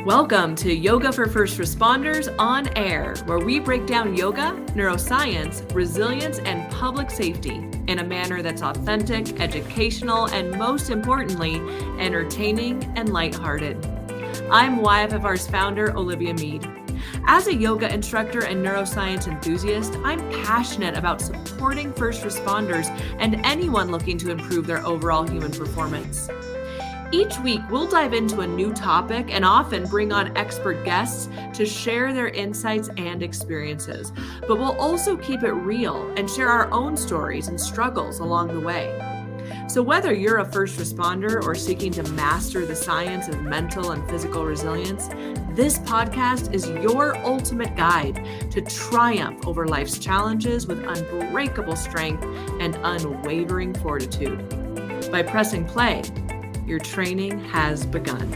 Welcome to Yoga for First Responders On Air, where we break down yoga, neuroscience, resilience, and public safety in a manner that's authentic, educational, and most importantly, entertaining and lighthearted. I'm YFFR's founder, Olivia Mead. As a yoga instructor and neuroscience enthusiast, I'm passionate about supporting first responders and anyone looking to improve their overall human performance. Each week, we'll dive into a new topic and often bring on expert guests to share their insights and experiences. But we'll also keep it real and share our own stories and struggles along the way. So whether you're a first responder or seeking to master the science of mental and physical resilience, this podcast is your ultimate guide to triumph over life's challenges with unbreakable strength and unwavering fortitude. By pressing play, your training has begun.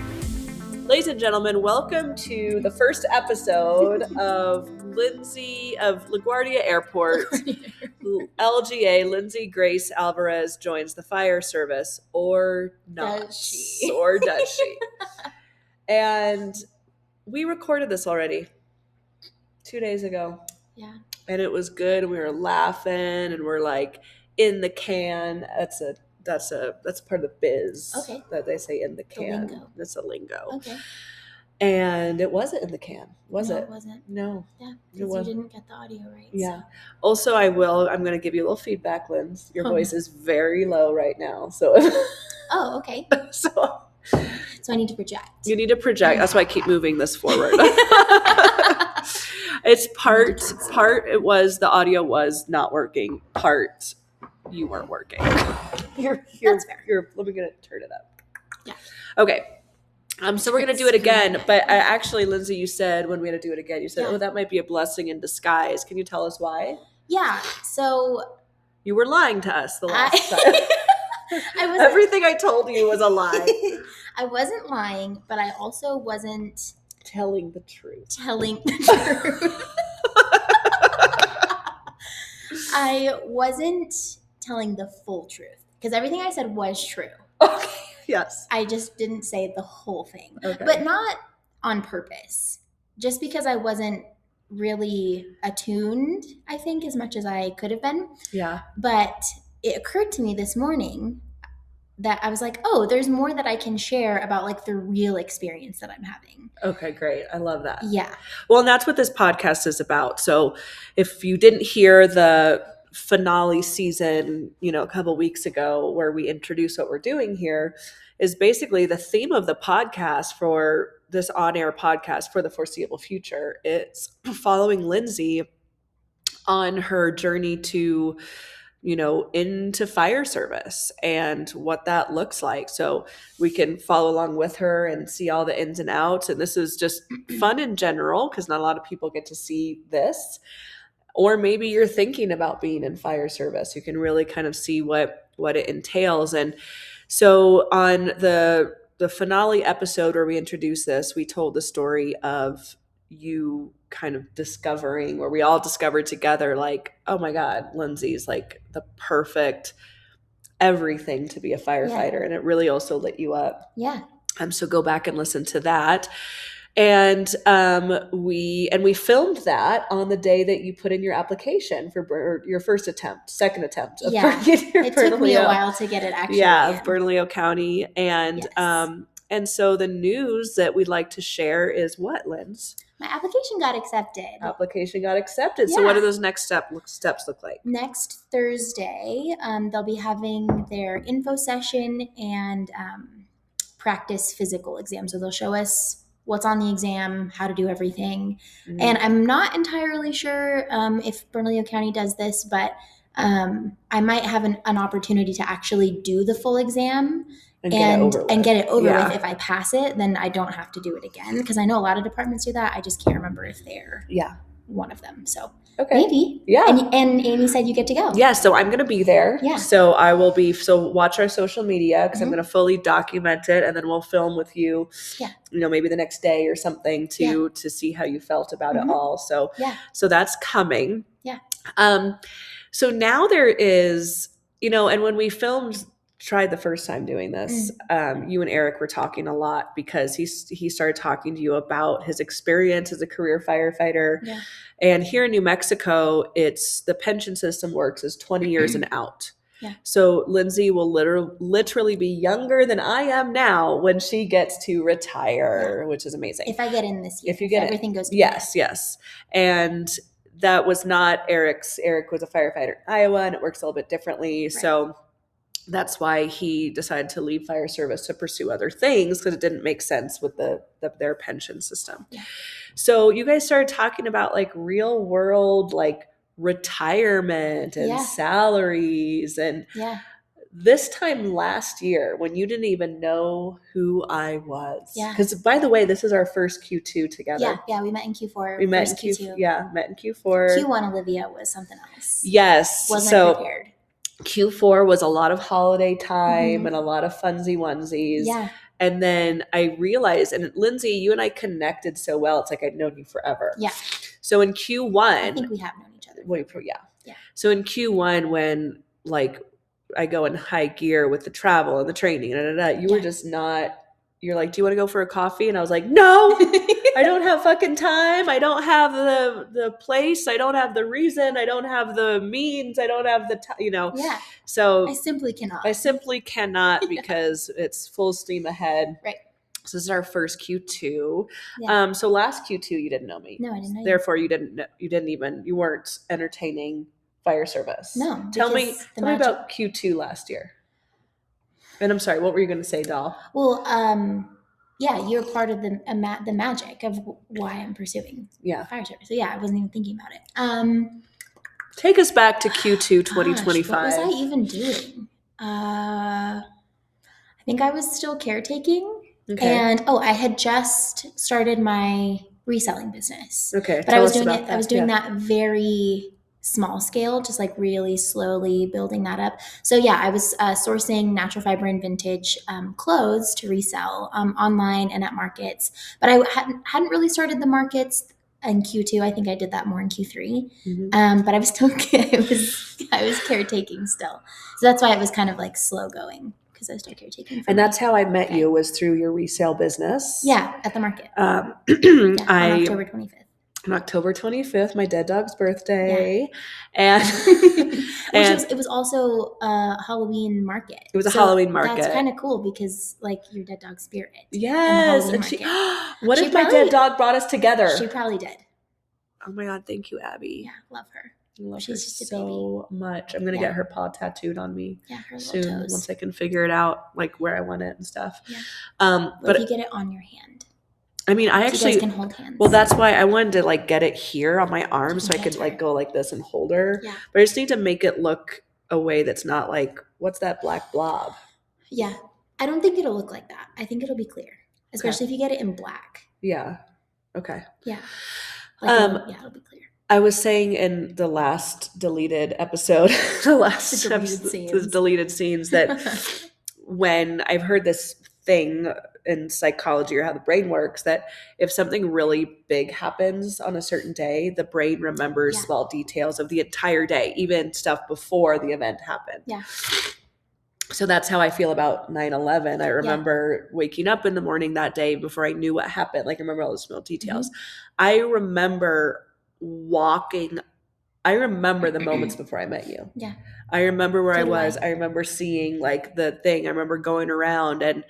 Ladies and gentlemen, welcome to the first episode of Linzie of LaGuardia Airport. LGA, Linzie Grace Alvarez joins the fire service, or not. Does she? Or does she? And we recorded this already 2 days ago. Yeah. And it was good. And we were laughing and we're like in the can. That's part of the biz. Okay. That they say in the can. The lingo. That's a lingo. Okay. And it wasn't in the can, was No, it? it wasn't. No. Yeah, It because you wasn't. didn't get the audio right. Yeah. So. Also, I'm going to give you a little feedback, Linz. Your voice is very low right now. So, Oh, okay. so So I need to project. you need to project. That's why I keep moving this forward. It's part, it was, the audio was not working. Part, you weren't working. That's fair. Let me turn it up. Yeah. Okay. So we're going to do it again. But actually, Lindsay, you said when we had to do it again, you said, Yeah. oh, that might be a blessing in disguise. Can you tell us why? Yeah. So You were lying to us the last time. I wasn't. Everything I told you was a lie. I wasn't lying, but I also wasn't Telling the truth. telling the truth. I wasn't telling the full truth because everything I said was true. Okay. Yes. I just didn't say the whole thing, Okay. but not on purpose. Just because I wasn't really attuned, I think, as much as I could have been. Yeah. But it occurred to me this morning that I was like, oh, there's more that I can share about like the real experience that I'm having. Okay, great. I love that. Yeah. Well, and that's what this podcast is about. So if you didn't hear the finale season, a couple weeks ago where we introduced what we're doing here, is basically the theme of the podcast for this on-air podcast for the foreseeable future. It's following Lindsay on her journey to into fire service and what that looks like. So we can follow along with her and see all the ins and outs. And this is just fun in general because not a lot of people get to see this. Or maybe you're thinking about being in fire service. You can really kind of see what it entails. And so on the finale episode where we introduced this, we told the story of you kind of discovering, where we all discovered together, like, oh my God, Lindsay's like the perfect everything to be a firefighter. Yeah. And it really also lit you up. Yeah. So go back and listen to that. And we filmed that on the day that you put in your application for your second attempt. Of Yeah. your It took me a Bernalillo. while to get it actually. Yeah, in. of Bernalillo County. And Yes. and so the news that we'd like to share is what, Linz? My application got accepted. Application got accepted. So Yeah. what do those next steps look like? Next Thursday, they'll be having their info session and practice physical exam. So they'll show us what's on the exam, how to do everything. Mm-hmm. And I'm not entirely sure if Bernalillo County does this, but I might have an opportunity to actually do the full exam and get it over Yeah. with. If I pass it, then I don't have to do it again, because I know a lot of departments do that. I just can't remember if they're one of them. So Okay. maybe. Yeah. And Amy said you get to go. Yeah, so I'm going to be there. Yeah. So I will be, watch our social media because I'm Mhm. going to fully document it, and then we'll film with you, Yeah. Maybe the next day or something to see how you felt about Mhm. it all. So, Yeah. so that's coming. Yeah. So now there is, and when we filmed tried the first time doing this, you and Eric were talking a lot because he started talking to you about his experience as a career firefighter. Yeah. And here in New Mexico, the pension system works as 20 years and out. Yeah. So Lindsay will literally be younger than I am now when she gets to retire, which is amazing. If I get in this year, if you get everything goes to yes. And that was not Eric's. Eric was a firefighter in Iowa, and it works a little bit differently. Right. So that's why he decided to leave fire service to pursue other things, because it didn't make sense with their pension system. Yeah. So you guys started talking about like real world, like retirement and salaries. And this time last year, when you didn't even know who I was. Because by the way, this is our first Q2 together. Yeah, we met in Q4. We met in Q2. Yeah, met in Q4. Q1 Olivia was something else. Yes. Wasn't prepared. Q4 was a lot of holiday time and a lot of funsy onesies. Yeah. And then I realized, and Lindsay, you and I connected so well. It's like I'd known you forever. Yeah. So in Q1, I think we have known each other. Yeah. So in Q1, when like I go in high gear with the travel and the training, you were just not. You're like, do you want to go for a coffee? And I was like, no, I don't have fucking time. I don't have the place. I don't have the reason. I don't have the means. I don't have the time, Yeah. So I simply cannot because it's full steam ahead. Right. So this is our first Q2. Yeah. So last Q2, you didn't know me. No, I didn't know you. Therefore, you weren't entertaining fire service. No. Tell me about Q2 last year. And I'm sorry, what were you going to say, doll? Well, you're part of the magic of why I'm pursuing fire service. So I wasn't even thinking about it. Take us back to Q2 2025. What was I even doing? I think I was still caretaking. Okay. And I had just started my reselling business. Okay. But I was doing that very small scale, just like really slowly building that up. So I was sourcing natural fiber and vintage clothes to resell online and at markets. But I hadn't really started the markets in Q2. I think I did that more in Q3. Mm-hmm. But I was still I was caretaking still. So that's why it was kind of like slow going, because I was still caretaking. And that's how I met you, was through your resale business. Yeah, at the market. On October 25th. On October 25th, my dead dog's birthday. Yeah. And it was also a Halloween market. It was a Halloween market. That's kind of cool because like your dead dog's spirit. Yes. And what if my dead dog brought us together? She probably did. Oh my God. Thank you, Abby. Yeah. Love her. She's just so much. I'm going to get her paw tattooed on me her soon toes. Once I can figure it out, like where I want it and stuff. Yeah. But if you get it on your hand. I mean, I actually, you guys can hold hands. Well, that's why I wanted to like get it here on my arm so I could like go like this and hold her. Yeah. But I just need to make it look a way that's not like, what's that black blob? Yeah. I don't think it'll look like that. I think it'll be clear, especially if you get it in black. Yeah. Okay. Yeah. It'll be clear. I was saying in the last deleted episode, the deleted scenes that when I've heard this thing in psychology or how the brain works, that if something really big happens on a certain day, the brain remembers small details of the entire day, even stuff before the event happened. Yeah. So that's how I feel about 9/11. I remember waking up in the morning that day before I knew what happened. Like I remember all the small details. Mm-hmm. I remember the moments before I met you. Yeah. I remember where I was. I remember seeing like the thing. I remember going around, and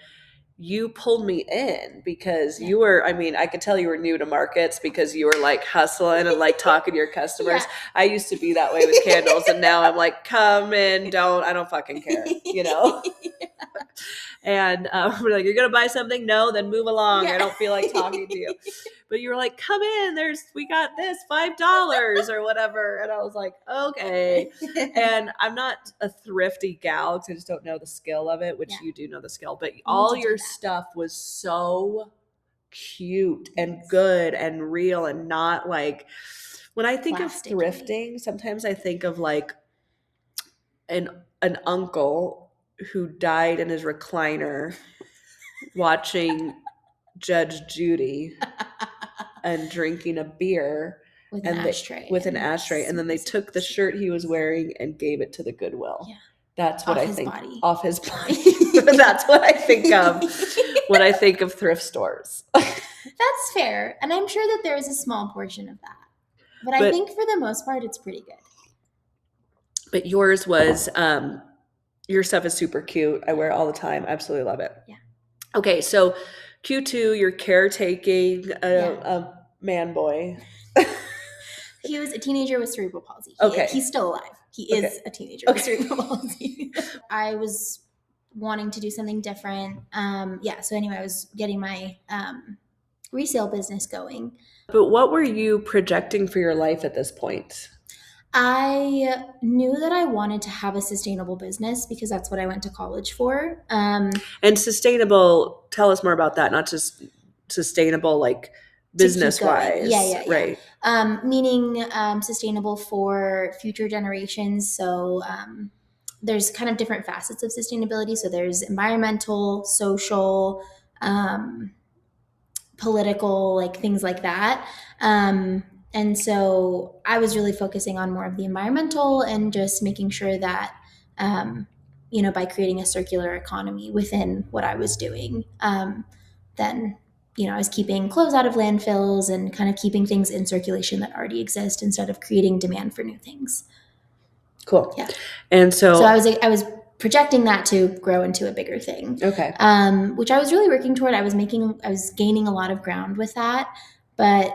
you pulled me in because you were, I mean, I could tell you were new to markets because you were like hustling and like talking to your customers. Yeah. I used to be that way with candles, and now I'm like, come in, I don't fucking care, And we're like, you're going to buy something? No, then move along. I don't feel like talking to you. But you were like, come in, we got this $5 or whatever. And I was like, okay. And I'm not a thrifty gal because I just don't know the skill of it, which you do know the skill. But all your stuff was so cute and good and real, and not like, when I think of thrifting, sometimes I think of like an uncle who died in his recliner watching Judge Judy and drinking a beer with an ashtray. And then they took the shirt he was wearing and gave it to the Goodwill. Yeah. That's what Off I his think. body. Off his body. That's what I think of when I think of thrift stores. That's fair. And I'm sure that there is a small portion of that. But I think for the most part, it's pretty good. But yours was, your stuff is super cute. I wear it all the time. Absolutely love it. Yeah. Okay, so Q2, you're caretaking a man boy. He was a teenager with cerebral palsy. He's still alive. He is a teenager with cerebral palsy. I was wanting to do something different. So anyway, I was getting my resale business going. But what were you projecting for your life at this point? I knew that I wanted to have a sustainable business because that's what I went to college for. And sustainable, tell us more about that, not just sustainable like business-wise. Yeah. Right. Meaning sustainable for future generations. So there's kind of different facets of sustainability. So there's environmental, social, political, like things like that. And so I was really focusing on more of the environmental and just making sure that, by creating a circular economy within what I was doing, then, I was keeping clothes out of landfills and kind of keeping things in circulation that already exist instead of creating demand for new things. Cool. Yeah. And so I was projecting that to grow into a bigger thing. Okay. Which I was really working toward. I was gaining a lot of ground with that, but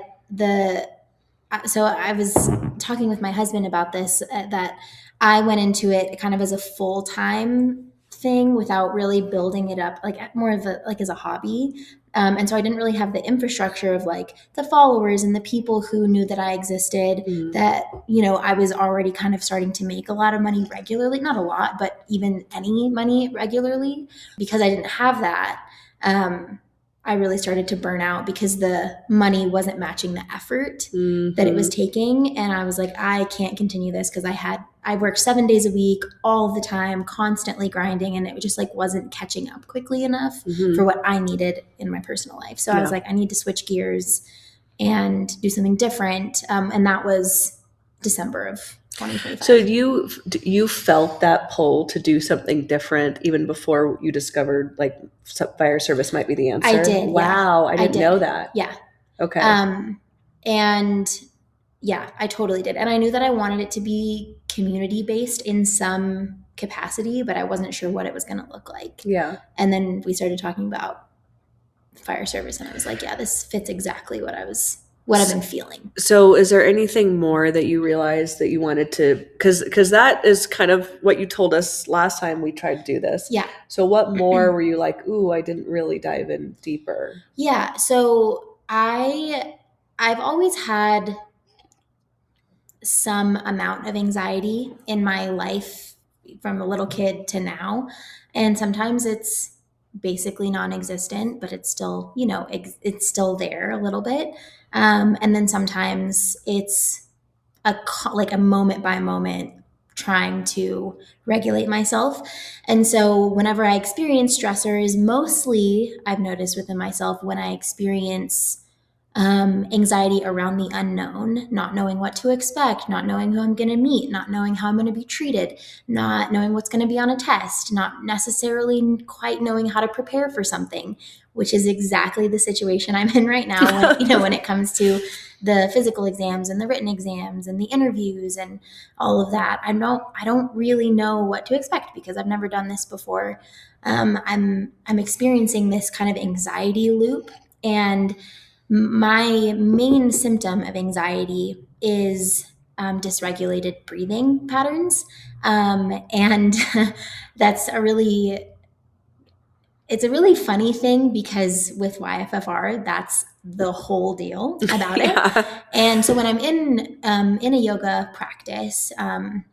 so I was talking with my husband about this, that I went into it kind of as a full-time thing without really building it up, like more of as a hobby. And so I didn't really have the infrastructure of like the followers and the people who knew that I existed, that, I was already kind of starting to make a lot of money regularly, not a lot, but even any money regularly. Because I didn't have that, I really started to burn out because the money wasn't matching the effort that it was taking. And I was like, I can't continue this because I worked 7 days a week all the time, constantly grinding. And it just like wasn't catching up quickly enough for what I needed in my personal life. So I was like, I need to switch gears and do something different. And that was December of 2025. So you felt that pull to do something different even before you discovered like fire service might be the answer? I did. Wow. Yeah. I didn't know that. Yeah. Okay. And yeah, I totally did. And I knew that I wanted it to be community based in some capacity, but I wasn't sure what it was going to look like. Yeah. And then we started talking about fire service and I was like, yeah, this fits exactly what I've been feeling. So is there anything more that you realized that you wanted to, because that is kind of what you told us last time we tried to do this. Yeah. So what more were you like, ooh, I didn't really dive in deeper? Yeah. So I've always had some amount of anxiety in my life from a little kid to now. And sometimes it's basically non-existent, but it's still, it's still there a little bit. And then sometimes it's like a moment by moment trying to regulate myself. And so whenever I experience stressors, mostly I've noticed within myself when I experience anxiety around the unknown, not knowing what to expect, not knowing who I'm going to meet, not knowing how I'm going to be treated, not knowing what's going to be on a test, not necessarily quite knowing how to prepare for something, which is exactly the situation I'm in right now when it comes to the physical exams and the written exams and the interviews and all of that. I don't really know what to expect because I've never done this before. I'm experiencing this kind of anxiety loop, and my main symptom of anxiety is dysregulated breathing patterns. And that's it's a really funny thing because with YFFR, that's the whole deal about it. And so when I'm in a yoga practice, I'm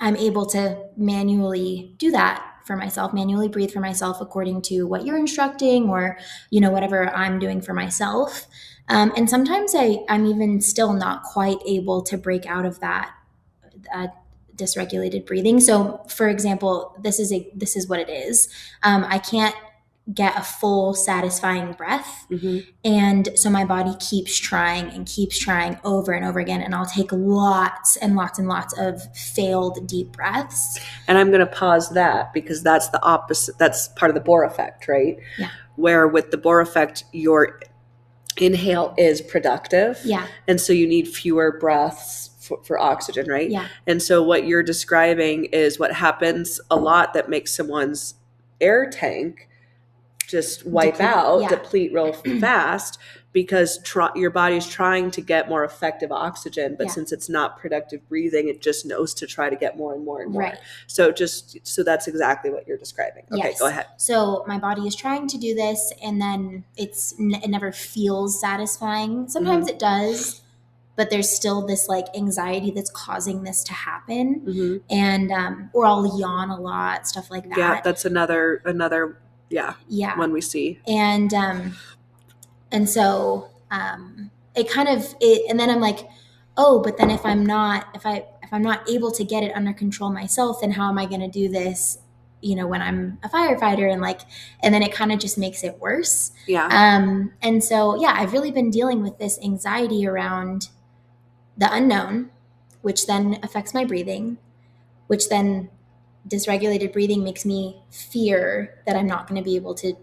able to manually do that for myself, manually breathe for myself according to what you're instructing or, whatever I'm doing for myself. And sometimes I'm even still not quite able to break out of that dysregulated breathing. So for example, this is what it is. I can't get a full satisfying breath. Mm-hmm. And so my body keeps trying over and over again. And I'll take lots and lots and lots of failed deep breaths. And I'm going to pause that because that's the opposite. That's part of the Bohr effect, right? Yeah. Where with the Bohr effect, your inhale is productive. Yeah. And so you need fewer breaths for oxygen, right? Yeah. And so what you're describing is what happens a lot that makes someone's air tank just deplete real fast, because your body's trying to get more effective oxygen, but since it's not productive breathing, it just knows to try to get more and more and more. Right. So that's exactly what you're describing. Okay, yes. Go ahead. So my body is trying to do this, and then it never feels satisfying. Sometimes it does, but there's still this like anxiety that's causing this to happen. And or I'll yawn a lot, stuff like that. Yeah, that's another one we see. And so it kind of and then I'm like, oh, but then if I'm not able to get it under control myself, then how am I going to do this, when I'm a firefighter? And then it kind of just makes it worse. Yeah. And so I've really been dealing with this anxiety around the unknown, which then affects my breathing, which then dysregulated breathing makes me fear that I'm not going to be able to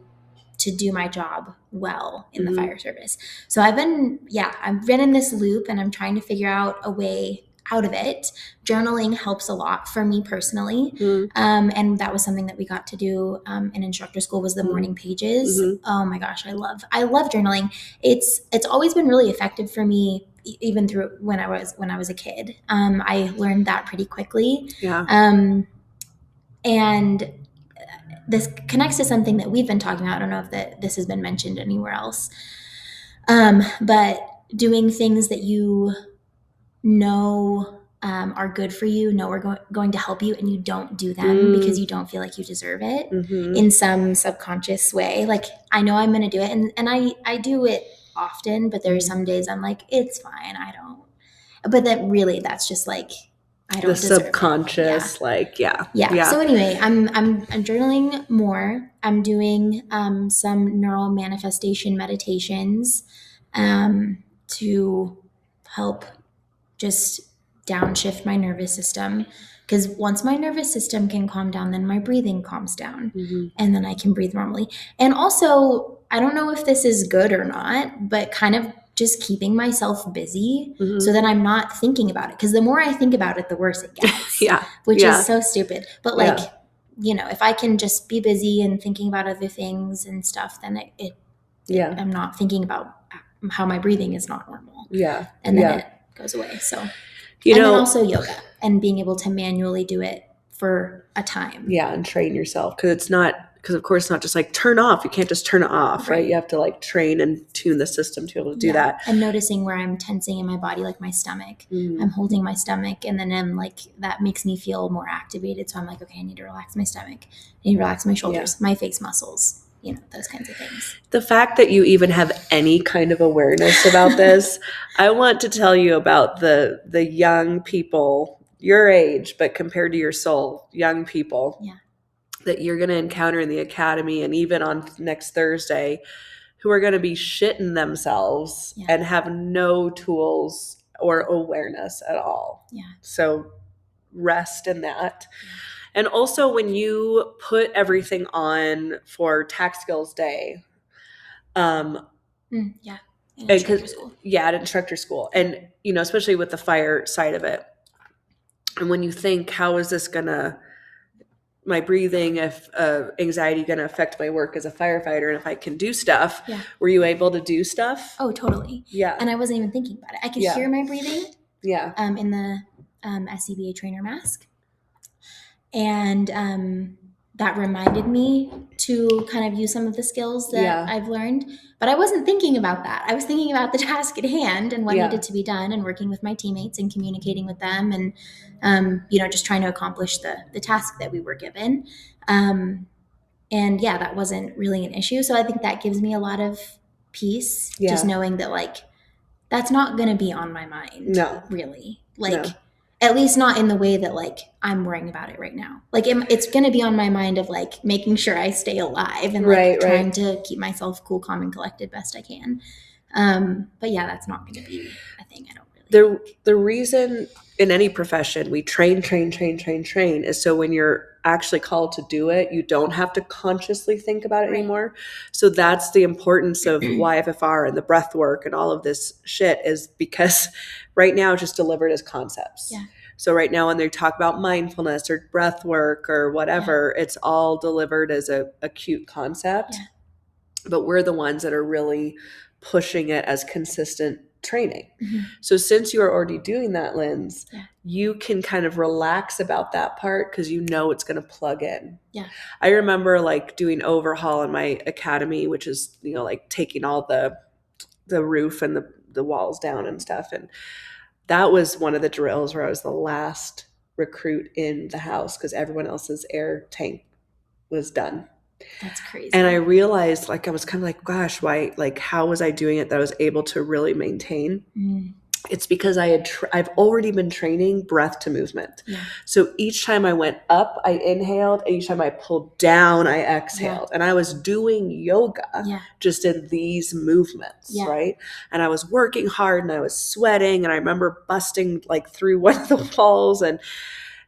do my job well in the fire service. So I've been in this loop, and I'm trying to figure out a way out of it. Journaling helps a lot for me personally. And that was something that we got to do in instructor school, was the morning pages. Oh my gosh, I love journaling. It's always been really effective for me, even through when I was a kid. I learned that pretty quickly. Yeah. And this connects to something that we've been talking about. I don't know if this has been mentioned anywhere else. But doing things that you know are good for you, are going to help you, and you don't do them because you don't feel like you deserve it in some subconscious way. Like, I know I'm going to do it, and I do it often, but there are some days I'm like, it's fine, I don't. But that's just like, I don't deserve subconscious, it. Yeah. So anyway, I'm journaling more. I'm doing some neural manifestation meditations to help just downshift my nervous system. Because once my nervous system can calm down, then my breathing calms down, and then I can breathe normally. And also, I don't know if this is good or not, but kind of just keeping myself busy so that I'm not thinking about it. Because the more I think about it, the worse it gets. Which is so stupid. But if I can just be busy and thinking about other things and stuff, then I'm not thinking about how my breathing is not normal. And then it goes away. So, then also yoga and being able to manually do it for a time. Yeah, and train yourself, because of course it's not just like turn off. You can't just turn it off, right? You have to like train and tune the system to be able to do that. And noticing where I'm tensing in my body, like my stomach. I'm holding my stomach, and then I'm like, that makes me feel more activated. So I'm like, okay, I need to relax my stomach. I need to relax my shoulders, my face muscles, those kinds of things. The fact that you even have any kind of awareness about this, I want to tell you about the young people, your age, but compared to your soul, young people. That you're going to encounter in the academy, and even on next Thursday, who are going to be shitting themselves and have no tools or awareness at all. So rest in that. And also, when you put everything on for Tax Skills Day, at instructor school, and especially with the fire side of it, and when you think, how is this gonna, my breathing, if anxiety gonna affect my work as a firefighter, and if I can do stuff, were you able to do stuff? Oh, totally. And I wasn't even thinking about it. I could hear my breathing in the SCBA trainer mask. And that reminded me to kind of use some of the skills that I've learned. But I wasn't thinking about that. I was thinking about the task at hand and what needed to be done, and working with my teammates and communicating with them, and just trying to accomplish the task that we were given. And that wasn't really an issue. So I think that gives me a lot of peace, just knowing that, like, that's not going to be on my mind. No. Really. At least not in the way that like I'm worrying about it right now. Like it's going to be on my mind of like making sure I stay alive and like trying to keep myself cool, calm, and collected best I can. But yeah, that's not going to be a thing. I don't really think. The reason in any profession we train is so when you're actually called to do it, you don't have to consciously think about it anymore. So that's the importance of YFFR and the breath work and all of this shit, is because right now it's just delivered as concepts. Yeah. So right now when they talk about mindfulness or breath work or whatever, it's all delivered as a acute concept. Yeah. But we're the ones that are really pushing it as consistent training. Mm-hmm. So since you're already doing that, Linz, you can kind of relax about that part because you know it's going to plug in. Yeah. I remember like doing overhaul in my academy, which is, you know, like taking all the roof and the walls down and stuff. And that was one of the drills where I was the last recruit in the house because everyone else's air tank was done. That's crazy. And I realized, like, I was kind of like, gosh, why, like, how was I doing it that I was able to really maintain? It's because I've already been training breath to movement. Yeah. So each time I went up, I inhaled. Each time I pulled down, I exhaled. And I was doing yoga just in these movements, right? And I was working hard and I was sweating. And I remember busting like through one of the walls.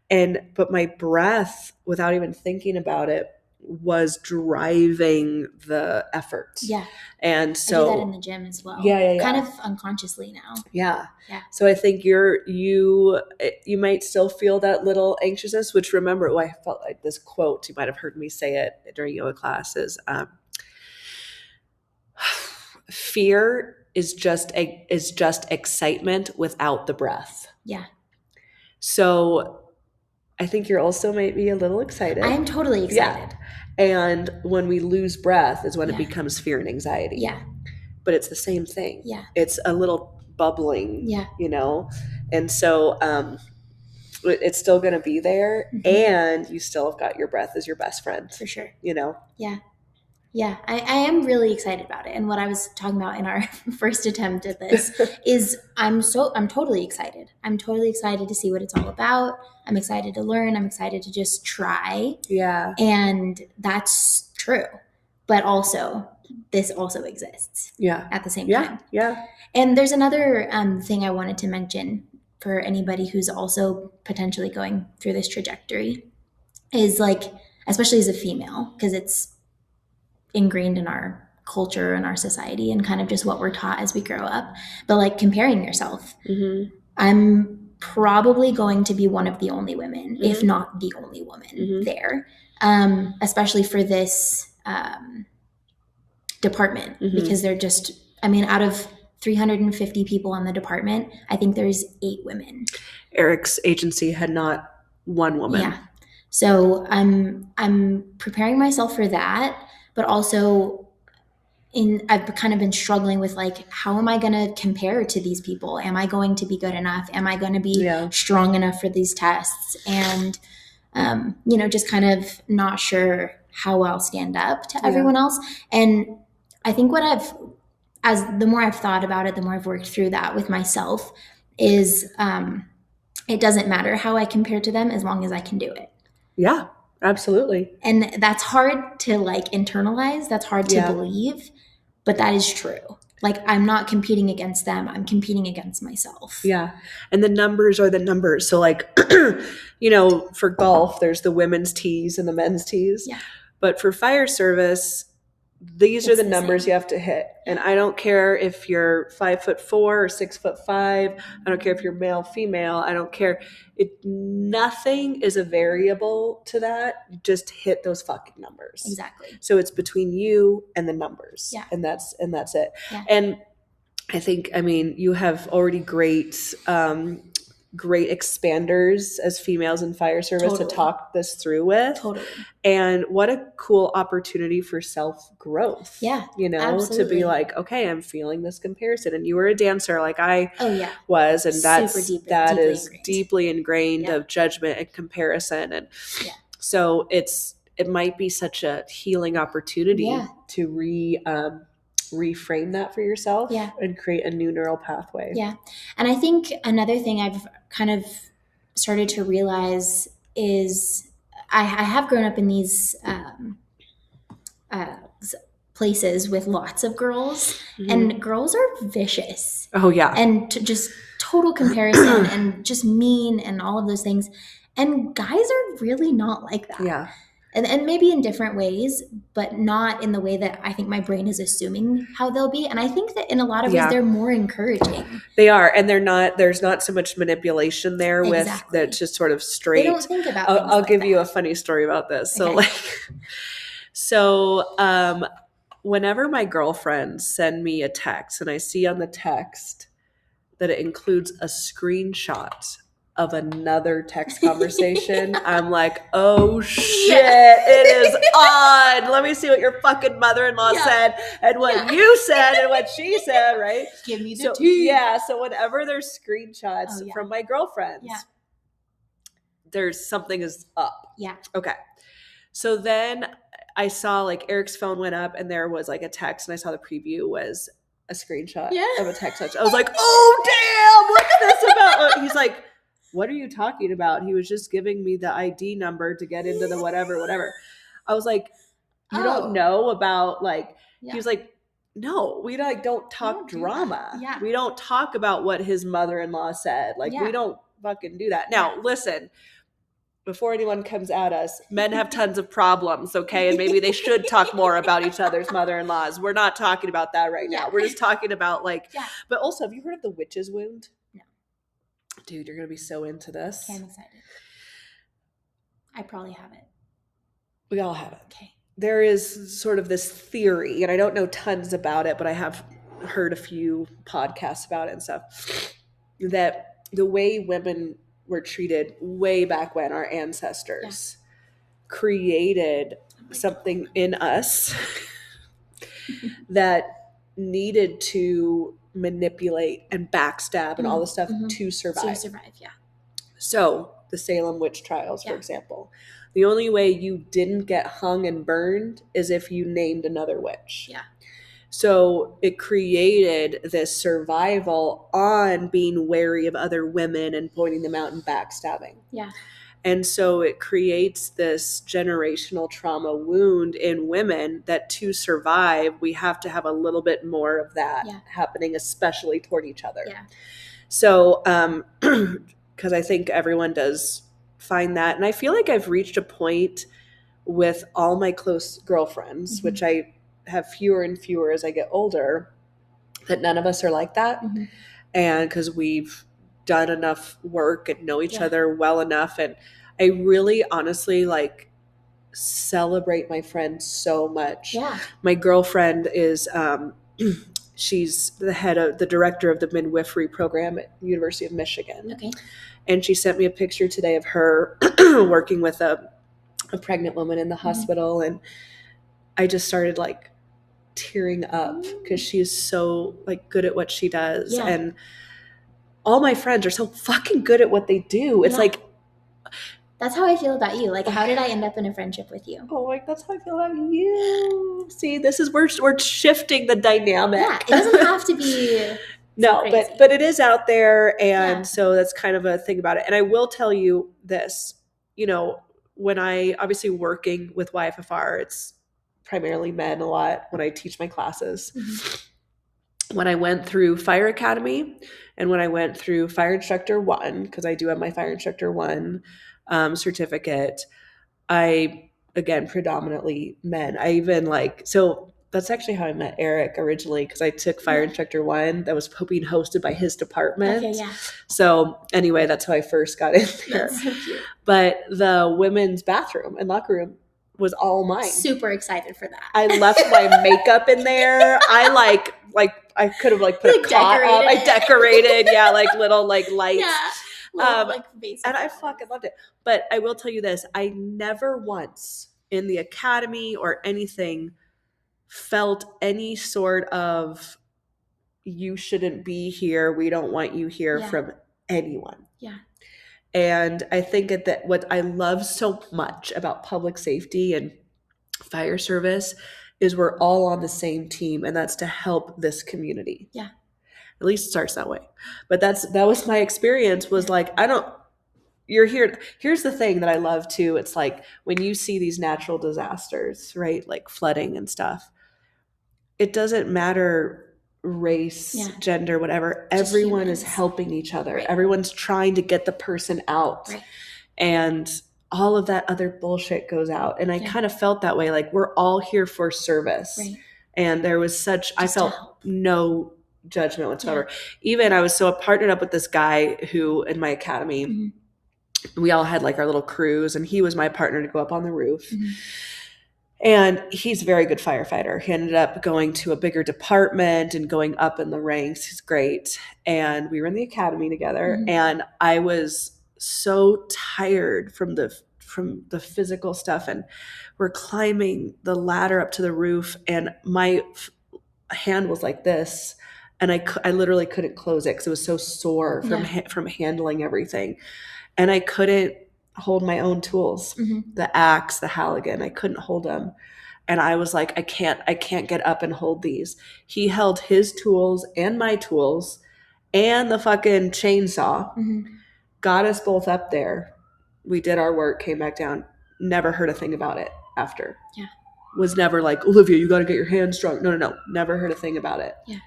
But my breath, without even thinking about it, was driving the effort. Yeah. And so I do that in the gym as well. Yeah. Kind of unconsciously now. Yeah. Yeah. So I think you might still feel that little anxiousness, which remember, I felt like this quote, you might have heard me say it during yoga classes. Fear is just excitement without the breath. Yeah. So I think you're also might be a little excited. I am totally excited. Yeah. And when we lose breath is when it becomes fear and anxiety. Yeah. But it's the same thing. Yeah. It's a little bubbling, you know? And so it's still going to be there. And you still have got your breath as your best friend. For sure. You know? Yeah. Yeah, I am really excited about it. And what I was talking about in our first attempt at this is I'm totally excited. I'm totally excited to see what it's all about. I'm excited to learn. I'm excited to just try. Yeah. And that's true. But also, this also exists. Yeah. At the same time. Yeah. And there's another thing I wanted to mention for anybody who's also potentially going through this trajectory is like, especially as a female, because it's ingrained in our culture and our society and kind of just what we're taught as we grow up, but like comparing yourself. I'm probably going to be one of the only women, if not the only woman there, especially for this department, because they're just, I mean, out of 350 people on the department, I think there's 8 women. Eric's agency had not one woman. Yeah. So I'm preparing myself for that. But also I've kind of been struggling with like, how am I going to compare to these people? Am I going to be good enough? Am I going to be strong enough for these tests? And, you know, just kind of not sure how I'll stand up to everyone else. And I think the more I've thought about it, the more I've worked through that with myself is it doesn't matter how I compare to them as long as I can do it. Yeah. Absolutely. And that's hard to like internalize. That's hard to believe, but that is true. Like I'm not competing against them. I'm competing against myself. Yeah. And the numbers are the numbers. So like, you know, for golf, there's the women's tees and the men's tees. Yeah. But for fire service, these are the numbers you have to hit. And I don't care if you're 5'4" or 6'5". I don't care if you're male, female. I don't care. Nothing is a variable to that. Just hit those fucking numbers. Exactly. So it's between you and the numbers. Yeah. And that's it. Yeah. And I think, I mean, you have already great expanders as females in fire service to talk this through with. Totally. And what a cool opportunity for self-growth. Yeah. You know, absolutely. To be like, okay, I'm feeling this comparison. And you were a dancer like I was. And that is deeply ingrained of judgment and comparison. And so it might be such a healing opportunity to reframe that for yourself and create a new neural pathway. Yeah. And I think another thing I've kind of started to realize is I have grown up in these places with lots of girls, and girls are vicious. Oh yeah. And just total comparison and just mean and all of those things. And guys are really not like that. Yeah. And maybe in different ways, but not in the way that I think my brain is assuming how they'll be. And I think that in a lot of ways, they're more encouraging. They are. And there's not so much manipulation there with that's just sort of straight. They don't think about I'll give you a funny story about this. So whenever my girlfriends send me a text and I see on the text that it includes a screenshot of another text conversation, I'm like, oh shit, it is on. Let me see what your fucking mother-in-law said and what you said and what she said, right? Give me the tea. Yeah, so whenever there's screenshots from my girlfriends, there's something is up. Yeah. Okay. So then I saw like Eric's phone went up and there was like a text, and I saw the preview was a screenshot of a text message. I was like, oh damn, what's this about? He's like, what are you talking about? He was just giving me the ID number to get into the whatever. I was like, you don't know about like, he was like, no, we don't talk drama. We don't talk about what his mother-in-law said. Like we don't fucking do that. Now, listen, before anyone comes at us, men have tons of problems, okay? And maybe they should talk more about each other's mother-in-laws. We're not talking about that right now. We're just talking about like, but also, have you heard of the witch's wound? No. Dude, you're going to be so into this. Okay, I'm excited. I probably have it. We all have it. Okay. There is sort of this theory, and I don't know tons about it, but I have heard a few podcasts about it and stuff, that the way women were treated way back when, our ancestors created something in us that needed to manipulate and backstab and all this stuff to survive. So the Salem witch trials, for example, the only way you didn't get hung and burned is if you named another witch. Yeah. So it created this survival on being wary of other women and pointing them out and backstabbing. Yeah. And so it creates this generational trauma wound in women that to survive, we have to have a little bit more of that happening, especially toward each other. Yeah. So, because I think everyone does find that. And I feel like I've reached a point with all my close girlfriends, which I have fewer and fewer as I get older, that none of us are like that. And because we've done enough work and know each other well enough. And I really honestly like celebrate my friends so much. Yeah. My girlfriend is, she's the director of the midwifery program at University of Michigan. Okay. And she sent me a picture today of her working with a pregnant woman in the hospital. And I just started like tearing up because she is so like good at what she does. Yeah. And all my friends are so fucking good at what they do. It's like, that's how I feel about you. Like, how did I end up in a friendship with you? Oh, like that's how I feel about you. See, this is we're shifting the dynamic. Yeah, it doesn't have to be no, but it is out there, and so that's kind of a thing about it. And I will tell you this, you know, when I obviously working with YFFR, it's primarily men a lot when I teach my classes. When I went through Fire Academy and when I went through Fire Instructor 1, because I do have my Fire Instructor 1 certificate, I, again, predominantly men. I even like, so that's actually how I met Eric originally, because I took Fire Instructor 1 that was being hosted by his department. Okay, yeah. So anyway, that's how I first got in there. That's so cute. But the women's bathroom and locker room was all mine. Super excited for that. I left my makeup in there. I like I could have like put a cot up. I decorated, like little like lights. Yeah. Little, like, and I fucking loved it. But I will tell you this, I never once in the academy or anything felt any sort of you shouldn't be here, we don't want you here from anyone. Yeah. And I think that what I love so much about public safety and fire service is we're all on the same team, and that's to help this community. Yeah. At least it starts that way. But that was my experience, was like, I don't you're here. Here's the thing that I love too. It's like when you see these natural disasters, right? Like flooding and stuff, it doesn't matter race, gender, whatever. Just everyone humans. Is helping each other. Right. Everyone's trying to get the person out. Right. And all of that other bullshit goes out. And I kind of felt that way. Like we're all here for service. Right. And there was I felt no judgment whatsoever. Even I was so partnered up with this guy who in my academy, we all had like our little crews, and he was my partner to go up on the roof. And he's a very good firefighter. He ended up going to a bigger department and going up in the ranks. He's great. And we were in the academy together, and I was so tired from the physical stuff, and we're climbing the ladder up to the roof, and my hand was like this, and I literally couldn't close it because it was so sore from handling everything. And I couldn't hold my own tools, the axe, the Halligan. I couldn't hold them. And I was like, I can't get up and hold these. He held his tools and my tools and the fucking chainsaw, got us both up there. We did our work, came back down, never heard a thing about it after. Yeah. Was never like, Olivia, you got to get your hands strong. No. Never heard a thing about it. Yeah.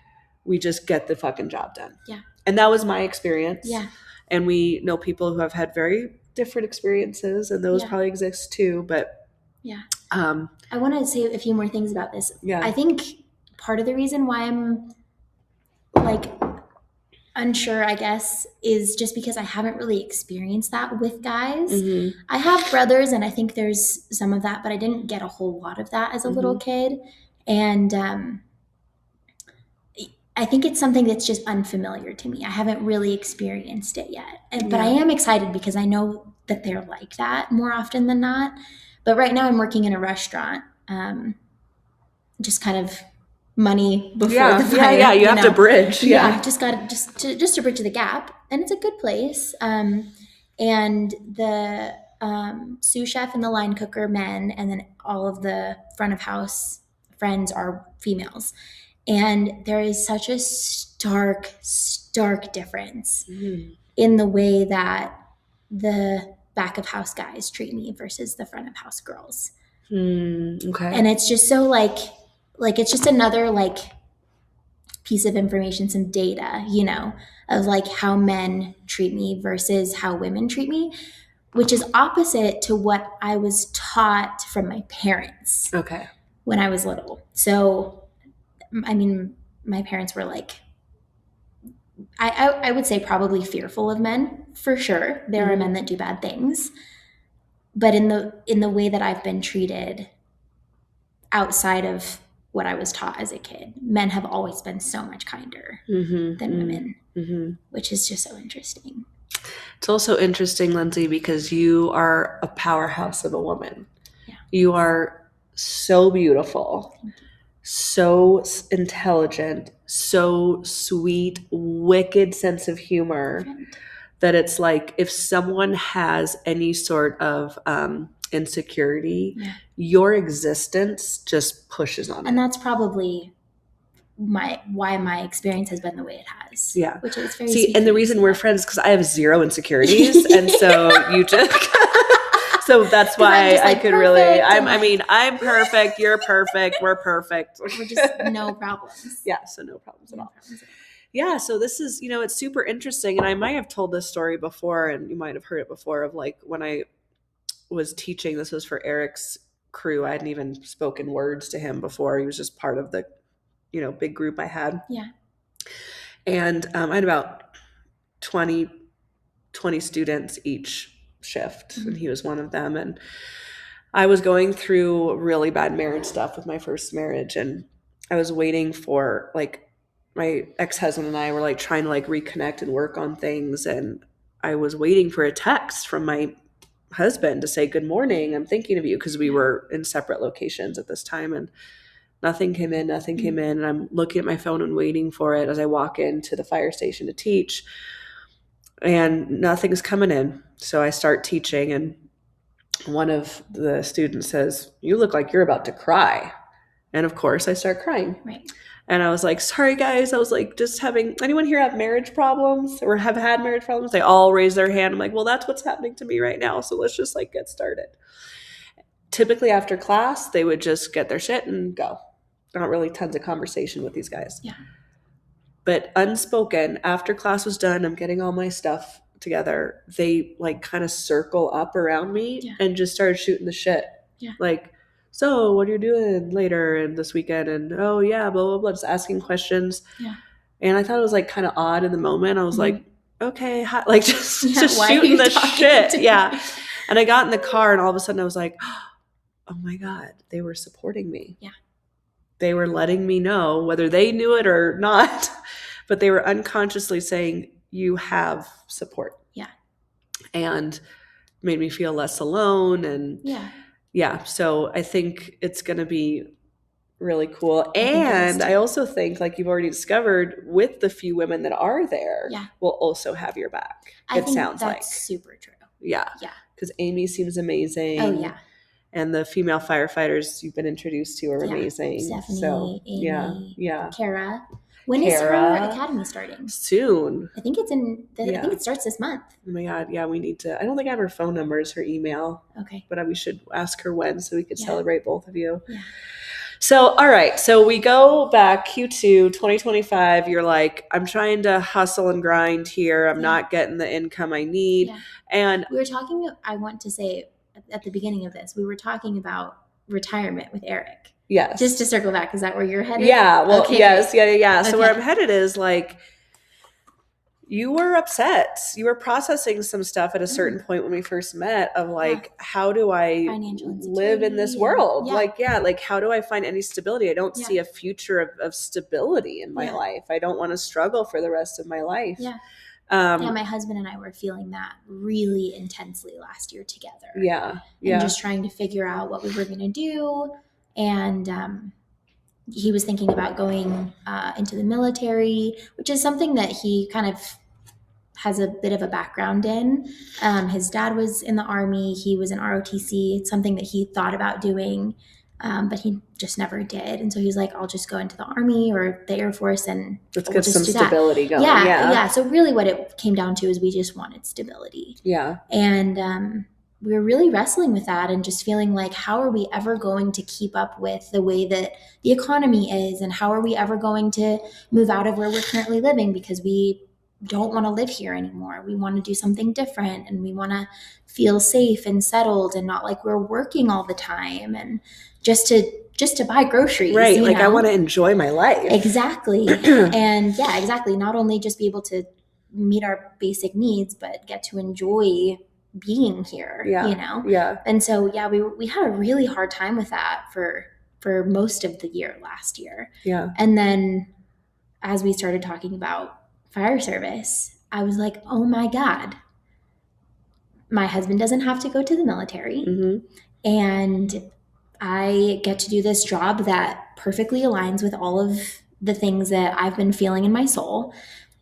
We just get the fucking job done. Yeah. And that was my experience. Yeah. And we know people who have had very different experiences, and those probably exist too. But I want to say a few more things about this. Yeah. I think part of the reason why I'm like unsure, I guess, is just because I haven't really experienced that with guys. I have brothers, and I think there's some of that, but I didn't get a whole lot of that as a little kid. And I think it's something that's just unfamiliar to me. I haven't really experienced it yet. But I am excited because I know that they're like that more often than not. But right now I'm working in a restaurant, just kind of money before the fire. Yeah, you have to bridge. Yeah, just to bridge the gap. And it's a good place. And the sous chef and the line cook are men, and then all of the front of house friends are females. And there is such a stark difference in the way that the back of house guys treat me versus the front of house girls. Okay. And it's just so like it's just another like piece of information, some data, of like how men treat me versus how women treat me, which is opposite to what I was taught from my parents. Okay. When I was little. So I mean, my parents were like, I would say probably fearful of men, for sure. There are men that do bad things. But in the way that I've been treated outside of what I was taught as a kid, men have always been so much kinder than women, which is just so interesting. It's also interesting, Lindsay, because you are a powerhouse of a woman. Yeah. You are so beautiful. Thank you. So intelligent, so sweet, wicked sense of humor that it's like if someone has any sort of insecurity, your existence just pushes on it. And that's probably why my experience has been the way it has. Yeah. Which is very sweet. And the reason we're friends is because I have zero insecurities. And so you just... So that's why I could really, I'm perfect. You're perfect. We're perfect. We're just no problems. Yeah. So no problems at all. Yeah. So this is, it's super interesting. And I might have told this story before, and you might have heard it before, of like when I was teaching, this was for Eric's crew. I hadn't even spoken words to him before. He was just part of the, big group I had. Yeah. And I had about 20 students each shift, and he was one of them. And I was going through really bad marriage stuff with my first marriage, and I was waiting for like my ex-husband and I were like trying to like reconnect and work on things, and I was waiting for a text from my husband to say, good morning, I'm thinking of you, because we were in separate locations at this time, and nothing came in, and I'm looking at my phone and waiting for it as I walk into the fire station to teach, and nothing's coming in. So I start teaching, and one of the students says, you look like you're about to cry. And of course I start crying. Right. And I was like, sorry guys, I was like, just having, anyone here have marriage problems or have had marriage problems? They all raise their hand. I'm like, well, that's what's happening to me right now. So let's just like get started. Typically after class, they would just get their shit and go. Not really tons of conversation with these guys. Yeah. But unspoken, after class was done, I'm getting all my stuff together. They like kind of circle up around me and just started shooting the shit. Yeah. Like, so what are you doing later and this weekend? And oh yeah, blah, blah, blah, just asking questions. Yeah. And I thought it was like kind of odd in the moment. I was like, okay, hi. Like just why shooting the shit. Yeah. And I got in the car and all of a sudden I was like, oh my God, they were supporting me. Yeah. They were letting me know whether they knew it or not, but they were unconsciously saying, you have support. Yeah. And made me feel less alone. And yeah, so I think it's going to be really cool. And I also think, like you've already discovered, with the few women that are there, will also have your back. It sounds like that's super true. Yeah. Yeah. Because Amy seems amazing. Oh, yeah. And the female firefighters you've been introduced to are amazing. Stephanie, Amy, yeah. Kara. When is her academy starting? Soon. I think it's I think it starts this month. Oh my God. Yeah, we need to. I don't think I have her phone numbers, her email. Okay. But we should ask her when so we could celebrate both of you. Yeah. So, all right. So we go back Q2 2025. You're like, I'm trying to hustle and grind here. I'm not getting the income I need. Yeah. And we were talking, I want to say at the beginning of this, we were talking about retirement with Eric. Yes. Just to circle back, is that where you're headed? Yeah. Well, yes. Yeah. Okay. So where I'm headed is like, you were upset. You were processing some stuff at a certain point when we first met of like, how do I live in this world? Like, how do I find any stability? I don't see a future of stability in my life. I don't want to struggle for the rest of my life. Yeah. My husband and I were feeling that really intensely last year together. Yeah. And just trying to figure out what we were going to do. And he was thinking about going into the military, which is something that he kind of has a bit of a background in. His dad was in the Army. He was in ROTC. It's something that he thought about doing, but he just never did. And so he was like, I'll just go into the Army or the Air Force and let's get some stability going. Yeah. So really what it came down to is we just wanted stability. Yeah. And we were really wrestling with that and just feeling like, how are we ever going to keep up with the way that the economy is? And how are we ever going to move out of where we're currently living? Because we don't want to live here anymore. We want to do something different and we want to feel safe and settled and not like we're working all the time and just to buy groceries. Right. Like I want to enjoy my life. Exactly. And yeah, exactly. Not only just be able to meet our basic needs, but get to enjoy being here, you know? Yeah. And so, we had a really hard time with that for most of the year last year. Yeah. And then as we started talking about fire service, I was like, oh my God, my husband doesn't have to go to the military. Mm-hmm. And I get to do this job that perfectly aligns with all of the things that I've been feeling in my soul.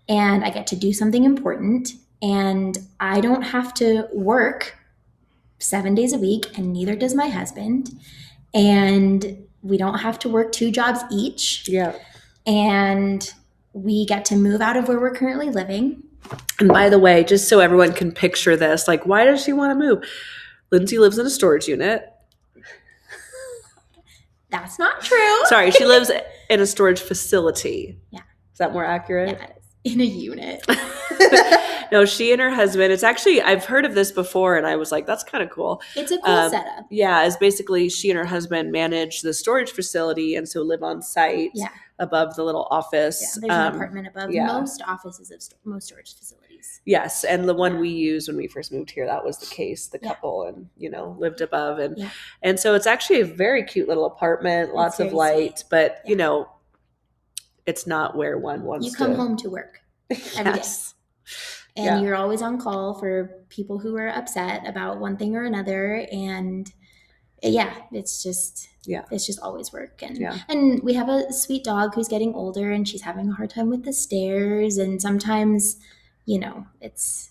And I get to do something important. And I don't have to work 7 days a week, and neither does my husband. And we don't have to work 2 jobs each. Yeah. And we get to move out of where we're currently living. And by the way, just so everyone can picture this, like, why does she want to move? Lindsay lives in a storage unit. That's not true. Sorry, she lives in a storage facility. Yeah. Is that more accurate? Yeah, it is. In a unit. No, she and her husband, it's actually, I've heard of this before and I was like, that's kind of cool. It's a cool setup. Yeah, it's basically she and her husband manage the storage facility and so live on site above the little office. Yeah, there's an apartment above most offices of most storage facilities. Yes, and the one we used when we first moved here, that was the case. The couple and, lived above. And so it's actually a very cute little apartment, lots of light, sweet. But, it's not where one wants to. You come home to work every day. And you're always on call for people who are upset about one thing or another. And it's just always work. And we have a sweet dog who's getting older and she's having a hard time with the stairs. And sometimes, it's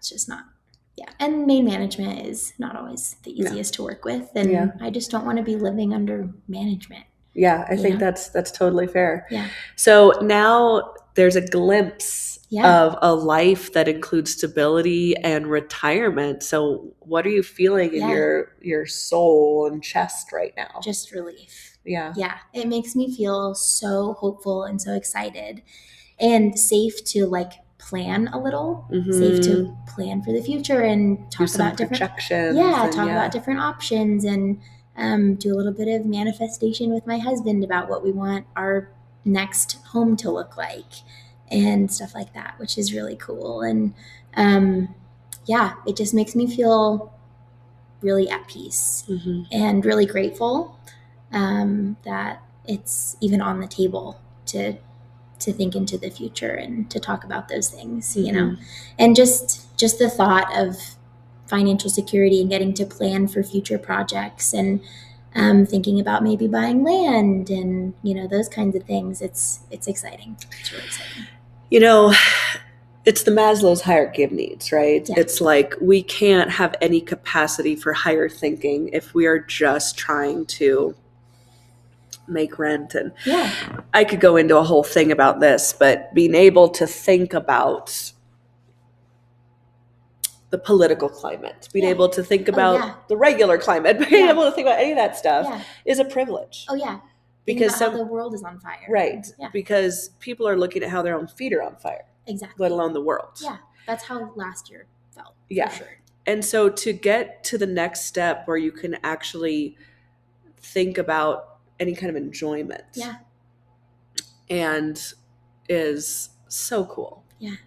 just not. Yeah. And main management is not always the easiest to work with. And I just don't want to be living under management. Yeah, I think that's totally fair. Yeah. So now there's a glimpse of a life that includes stability and retirement. So what are you feeling in your soul and chest right now? Just relief. Yeah. Yeah. It makes me feel so hopeful and so excited and safe to like plan a little, safe to plan for the future and talk about different projections. Talk about different options and do a little bit of manifestation with my husband about what we want our next home to look like and stuff like that, which is really cool. And it just makes me feel really at peace and really grateful that it's even on the table to think into the future and to talk about those things, you know, and just the thought of financial security and getting to plan for future projects and thinking about maybe buying land and, you know, those kinds of things. It's exciting. It's really exciting. You know, it's the Maslow's hierarchy of needs, right? Yeah. It's like we can't have any capacity for higher thinking if we are just trying to make rent. And I could go into a whole thing about this, but being able to think about the political climate, being able to think about the regular climate, being able to think about any of that stuff is a privilege. Oh yeah. Because how the world is on fire. Right. Yeah. Because people are looking at how their own feet are on fire. Exactly. Let alone the world. Yeah. That's how last year felt. Yeah. For sure. And so to get to the next step where you can actually think about any kind of enjoyment. Yeah. And is so cool. Yeah.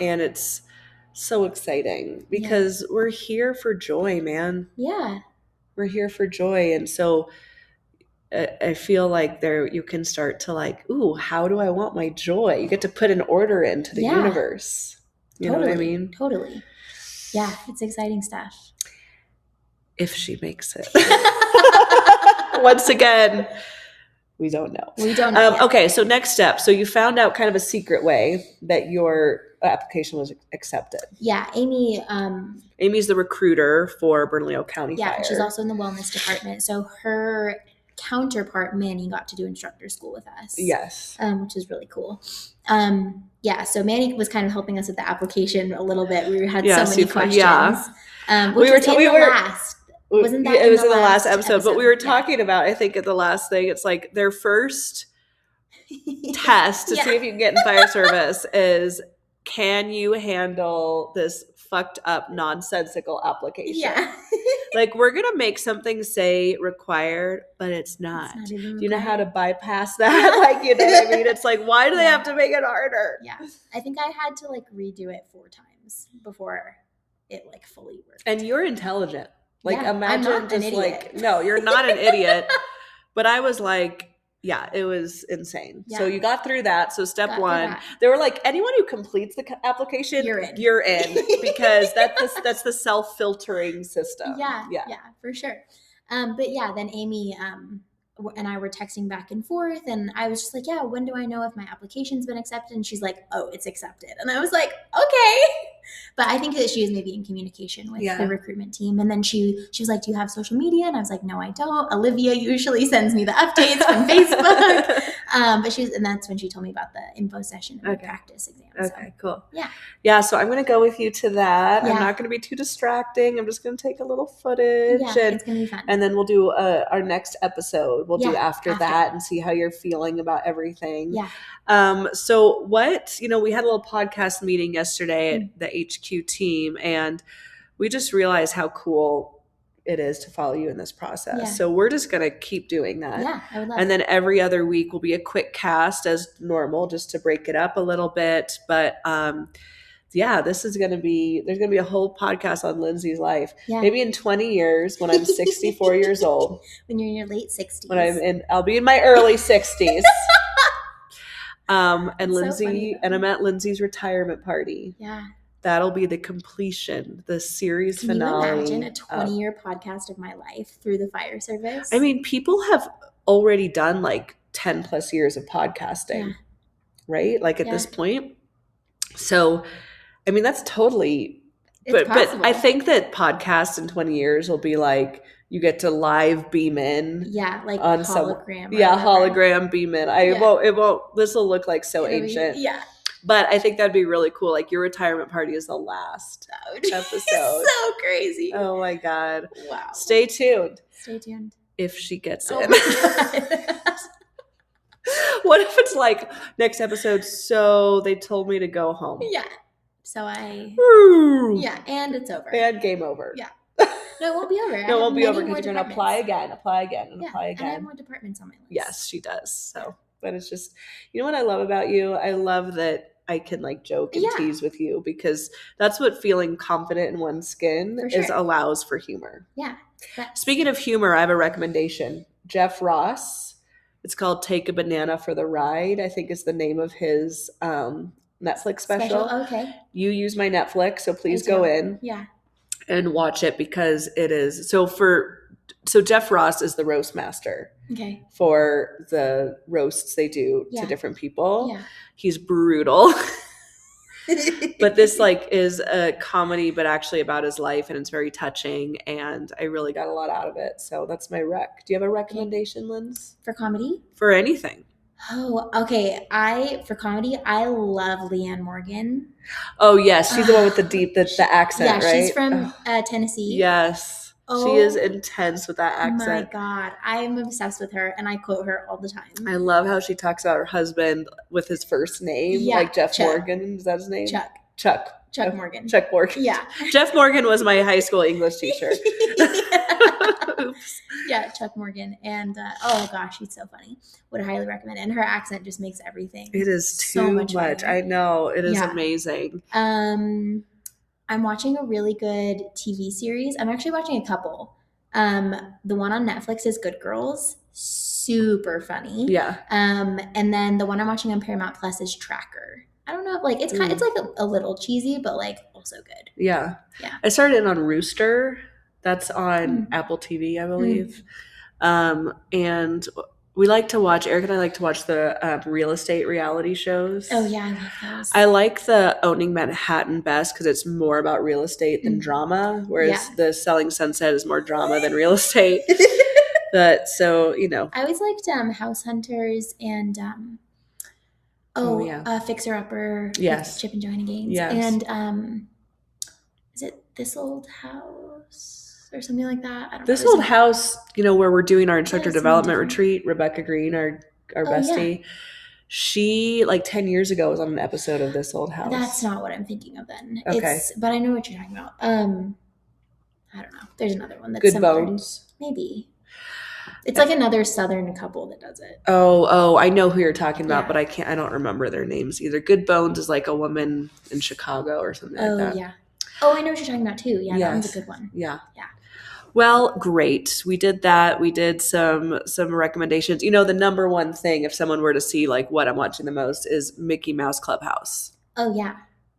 And it's so exciting because we're here for joy, man. Yeah. We're here for joy. And so I feel like there you can start to like, ooh, how do I want my joy? You get to put an order into the universe. You know what I mean? Totally. Yeah, it's exciting stuff. If she makes it. Once again, we don't know. We don't know. Okay, so next step. So you found out kind of a secret way that your application was accepted. Yeah, Amy. Amy's the recruiter for Bernalillo County Fire. Yeah, she's also in the wellness department. So her counterpart, Manny, got to do instructor school with us. Yes. Which is really cool. So Manny was kind of helping us with the application a little bit. We had so many questions. Yeah. Which last. Wasn't that it was in the last episode, but we were talking about, I think at the last thing, it's like their first test to see if you can get in fire service is, can you handle this fucked up nonsensical application? Yeah. Like we're going to make something say required, but it's not. Do you know how to bypass that? Like, you know what I mean? It's like, why do they have to make it harder? Yeah. I think I had to like redo it 4 times before it like fully worked. And you're intelligent. Like imagine I'm not just an like, no, you're not an idiot. But I was like, yeah, it was insane. Yeah. So you got through that. So step 1, they were like, anyone who completes the application, you're in because that's the self-filtering system. Yeah, for sure. But yeah, then Amy and I were texting back and forth, and I was just like, yeah, when do I know if my application's been accepted? And she's like, oh, it's accepted. And I was like, okay. But I think that she was maybe in communication with the recruitment team. And then she was like, do you have social media? And I was like, no, I don't. Olivia usually sends me the updates from Facebook. And that's when she told me about the info session and the practice exam. Okay, cool. Yeah. Yeah, so I'm going to go with you to that. I'm not going to be too distracting. I'm just going to take a little footage. Yeah, it's going to be fun. And then we'll do our next episode. We'll do after that and see how you're feeling about everything. Yeah. So what, we had a little podcast meeting yesterday at the HQ team, and we just realized how cool it is to follow you in this process. Yeah. So we're just going to keep doing that. Yeah, I would love And then every other week will be a quick cast as normal, just to break it up a little bit. But this is going to be, there's going to be a whole podcast on Lindsay's life. Yeah. Maybe in 20 years when I'm 64 years old. When you're in your late 60s. I'll be in my early 60s. And Lindsay, funny, and I'm at Lindsay's retirement party. Yeah. That'll be the completion, the series finale. Can you imagine a 20-year podcast of my life through the fire service? I mean, people have already done like 10 plus years of podcasting, right? Like at this point. So, I mean, that's totally, but I think that podcasts in 20 years will be like you get to live beam in. Yeah, like on hologram. Hologram beam in. It won't, this will look like so ancient. But I think that'd be really cool. Like your retirement party is the last episode. So crazy. Oh my God. Wow. Stay tuned. Stay tuned. If she gets in. Oh my God. What if it's like next episode, so they told me to go home. Yeah. So yeah, and it's over. And game over. Yeah. No, it won't be over. No, it won't be over because you're going to apply again, and apply again. And I have more departments on my list. Yes, she does. So, but it's just, you know what I love about you? I love that I can like joke and tease with you, because that's what feeling confident in one's skin allows for humor. Yeah. Speaking of humor, I have a recommendation. Jeff Ross. It's called Take a Banana for the Ride, I think is the name of his Netflix special. Okay. You use my Netflix, so please go in. Yeah. And watch it, because it is so Jeff Ross is the roast master. Okay. For the roasts they do to different people. Yeah. He's brutal. But this like is a comedy, but actually about his life, and it's very touching, and I really got a lot out of it. So that's my rec. Do you have a recommendation, Linz? For comedy? For anything. Oh, okay. For comedy, I love Leanne Morgan. Oh yes, she's the one with the accent, right? Yeah, she's from Tennessee. Yes. She is intense with that accent. My God. I'm obsessed with her, and I quote her all the time. I love how she talks about her husband with his first name, like Jeff Morgan. Is that his name? Chuck Morgan. Chuck Morgan. Yeah. Jeff Morgan was my high school English teacher. Oops. Yeah, Chuck Morgan. And oh gosh, she's so funny. Would highly recommend. And her accent just makes everything. It is too much. I know. It is amazing. I'm watching a really good TV series. I'm actually watching a couple. The one on Netflix is Good Girls. Super funny. Yeah. And then the one I'm watching on Paramount Plus is Tracker. I don't know if it's it's like a little cheesy, but like also good. Yeah. Yeah. I started in on Rooster. That's on Apple TV, I believe. And Eric and I like to watch the real estate reality shows. Oh yeah, I love those. I like the Owning Manhattan best because it's more about real estate than drama, whereas the Selling Sunset is more drama than real estate. But so, I always liked House Hunters and Fixer Upper. Yes. Chip and Joanna Gaines. Yes. And is it This Old House or something like that? I don't know. This Old House, where we're doing our instructor development retreat, Rebecca Green, our bestie, she 10 years ago was on an episode of This Old House. That's not what I'm thinking of then. Okay. But I know what you're talking about. I don't know. There's another one that's Good similar. Bones. Maybe. It's like another Southern couple that does it. Oh, I know who you're talking about, but I don't remember their names either. Good Bones is like a woman in Chicago or something like that. Oh, yeah. Oh, I know what you're talking about too. Yeah, that one's a good one. Yeah. Yeah. Well, great. We did that. We did some recommendations. The number one thing, if someone were to see what I'm watching the most, is Mickey Mouse Clubhouse. Oh, yeah.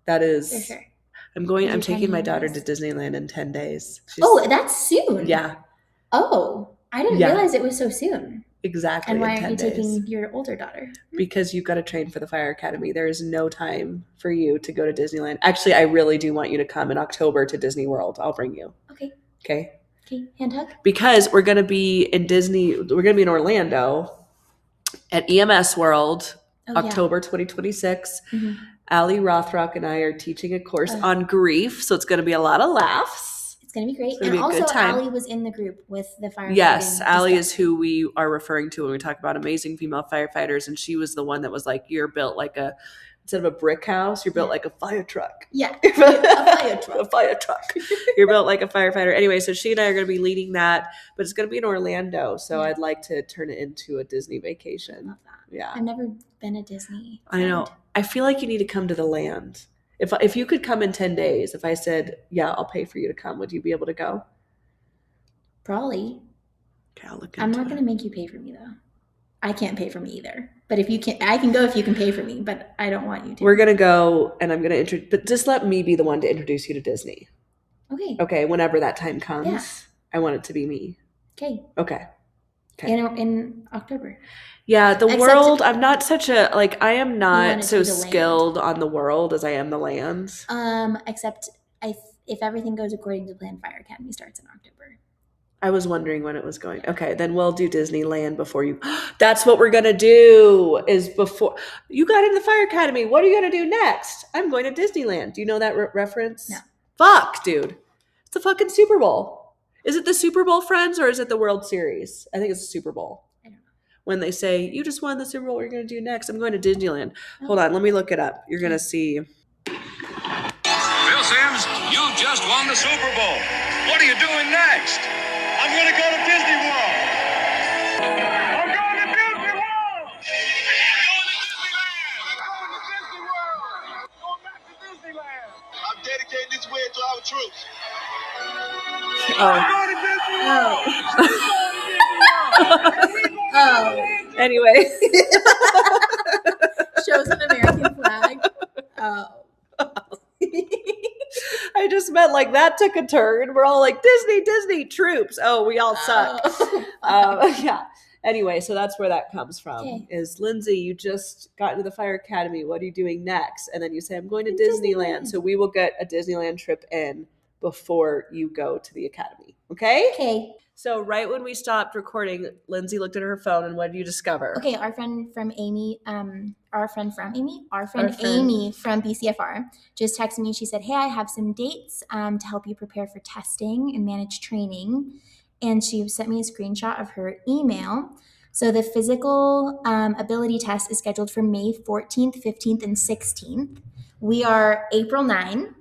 That is. For sure. I'm taking my daughter to Disneyland in 10 days. That's soon. Yeah. Oh, I didn't realize it was so soon. Exactly. And why are you taking your older daughter? Because you've got to train for the fire academy. There is no time for you to go to Disneyland. Actually, I really do want you to come in October to Disney World. I'll bring you. Okay. Okay. Okay. Hand hug. Because we're going to be in Disney. We're going to be in Orlando at EMS World, October 2026. Mm-hmm. Allie Rothrock and I are teaching a course on grief. So it's going to be a lot of laughs. It's going to be great. And also, Allie was in the group with the firefighters. Yes, Allie is who we are referring to when we talk about amazing female firefighters. And she was the one that was like, you're built like instead of a brick house, you're built like a fire truck. Yeah, a fire truck. A fire truck. You're built like a firefighter. Anyway, so she and I are going to be leading that, but it's going to be in Orlando. So I'd like to turn it into a Disney vacation. I love that. Yeah. I've never been a Disney friend. I know. I feel like you need to come to the land. If you could come in 10 days, if I said, yeah, I'll pay for you to come, would you be able to go? Probably. Okay, I'll look I'm not going to make you pay for me, though. I can't pay for me either. But if you can, I can go if you can pay for me, but I don't want you to. We're going to go, and I'm going to introduce, but just let me be the one to introduce you to Disney. Okay. Okay, whenever that time comes, I want it to be me. Okay. Okay. In October. Yeah, world, I'm not I am not so skilled on the world as I am the land. Except if everything goes according to plan, Fire Academy starts in October. I was wondering when it was going. Okay, then we'll do Disneyland before you. That's what we're going to do is before you got into the Fire Academy. What are you going to do next? I'm going to Disneyland. Do you know that reference? No. Fuck, dude. It's the fucking Super Bowl. Is it the Super Bowl, friends, or is it the World Series? I think it's the Super Bowl. I don't know. When they say, you just won the Super Bowl, what are you going to do next? I'm going to Disneyland. Hold on, let me look it up. You're going to see. Bill Sims, you just won the Super Bowl. What are you doing next? I'm going to go to Disney World. I'm going to Disney World. I'm going to Disneyland. I'm going to Disney World. Going back to Disneyland. I'm dedicating this way to our troops. I'm going to Disney World. Anyway. Shows an American flag. Oh. I just meant like that took a turn. We're all like Disney troops. Oh, we all suck. Yeah. Anyway, so that's where that comes from. Okay. Is Lindsay, you just got into the Fire Academy. What are you doing next? And then you say, I'm going to Disneyland. So we will get a Disneyland trip in before you go to the Academy. Okay? Okay. So right when we stopped recording, Lindsay looked at her phone, and what did you discover? Okay, our friend Amy from BCFR just texted me. She said, hey, I have some dates to help you prepare for testing and manage training. And she sent me a screenshot of her email. So the physical ability test is scheduled for May 14th, 15th, and 16th. We are April 9.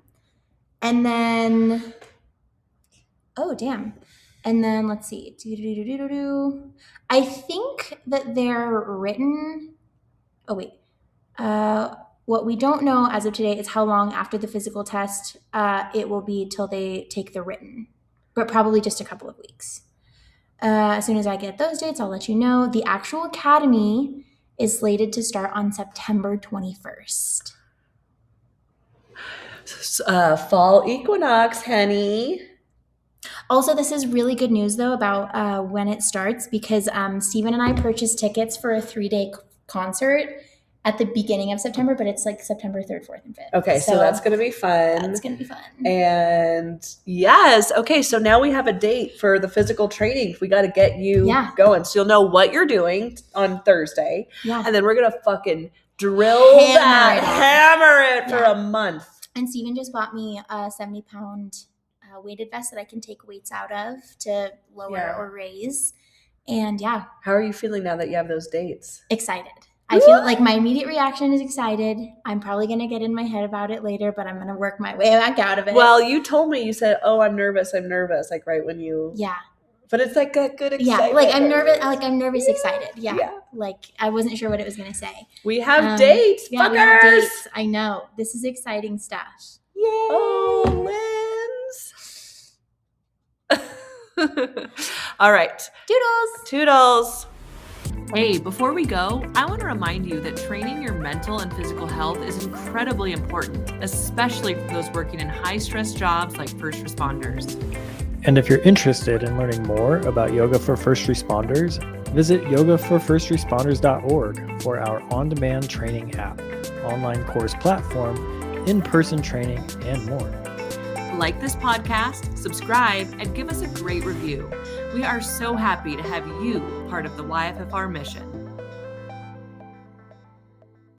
And then, oh, damn. And then let's see. I think that they're written. Oh, wait. What we don't know as of today is how long after the physical test it will be till they take the written, but probably just a couple of weeks. As soon as I get those dates, I'll let you know. The actual academy is slated to start on September 21st. Fall equinox, honey. Also, this is really good news, though, about when it starts, because Steven and I purchased tickets for a 3-day concert at the beginning of September, but it's like September 3rd, 4th, and 5th. Okay, so that's going to be fun. That's going to be fun. And yes, okay, so now we have a date for the physical training. We got to get you going. So you'll know what you're doing on Thursday. Yeah. And then we're going to fucking hammer it for a month. And Steven just bought me a 70-pound weighted vest that I can take weights out of to lower or raise. And yeah. How are you feeling now that you have those dates? Excited. I feel like my immediate reaction is excited. I'm probably going to get in my head about it later, but I'm going to work my way back out of it. Well, you told me, you said, oh, I'm nervous, like right when you. Yeah. But it's like a good excitement. Yeah, like I'm nervous, excited. Yeah. Like I wasn't sure what it was going to say. We have dates, fuckers. We have dates. I know. This is exciting stuff. Yay. Oh, Linz. All right. Toodles. Hey, before we go, I want to remind you that training your mental and physical health is incredibly important, especially for those working in high-stress jobs like first responders. And if you're interested in learning more about yoga for first responders, visit yogaforfirstresponders.org for our on-demand training app, online course platform, in-person training, and more. Like this podcast, subscribe, and give us a great review. We are so happy to have you part of the YFFR mission.